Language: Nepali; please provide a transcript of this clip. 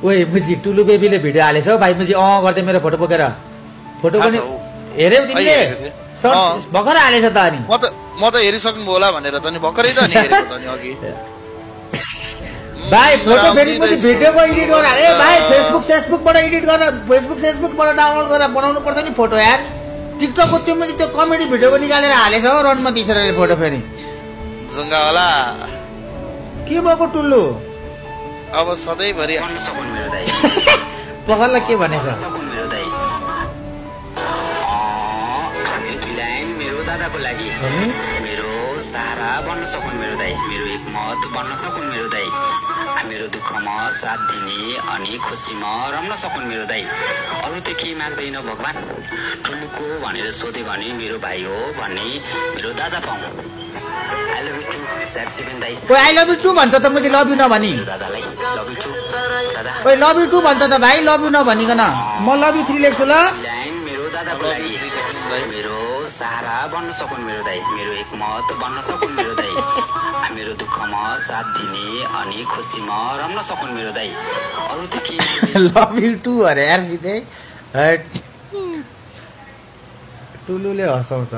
ओए मुजी टुलु बेबीले भिडियो हालेछ हौ भाइ मुजी गर्दै मेरो फोटो बोकेर फोटो पनि हेर्यौ तिमीले भर्खर हालेछ त अनि म त हेरिसक्नु होला भनेर त नि भर्खरै त नि हेरेको त नि अघि भाइ फोटो फेरि पनि भिडियोको एडिट गरेर हाले भाइ फेसबुकबाट एडिट गरेर फेसबुकबाट डाउनलोड गरेर बनाउनु पर्छ नि फोटो यार टिकटकको त्यो पनि त्यो कमेडी भिडियोको निकालेर हालेछ हो रणमती छोराले फोटो फेरि जंगा होला के भएको टुल्लु अब सधैँभरि पगललाई के भनेछ मेरो दादाको लागि मेरो सहारा बन्न सकुन् मेरो दाइ मेरो एकमत बन्न सकुन् मेरो दाइ मेरो दुःखमा साथ दिने अनि खुसीमा रम्न सकुन् मेरो दाइ अरू त के माग्दैन भगवान टुल्लुको भनेर सोधे भने मेरो भाइ हो भन्ने मेरो दादा पाऊँ आई लभ यु टु स्याड सिभेन दाइ ओए आई लभ यु टु भन्छ त मैले लभ यु नभनी दादालाई लभ यु टु दादा ओए लभ यु टु भन्छ त भाइ लभ यु नभनिकन म लभ यु 3 लेख्छु ल मेरो दादाको लागि मेरो सहारा बन्न सकुन् मेरो दाइ मेरो एकमत बन्न सकुन् मेरो दाइ मेरो दुःखमा साथ दिने अनि खुसीमा रम्न सकुन् मेरो दाइ अरू त के लभ यु टु अरे यार सिधै टुलुले हँसाउँछ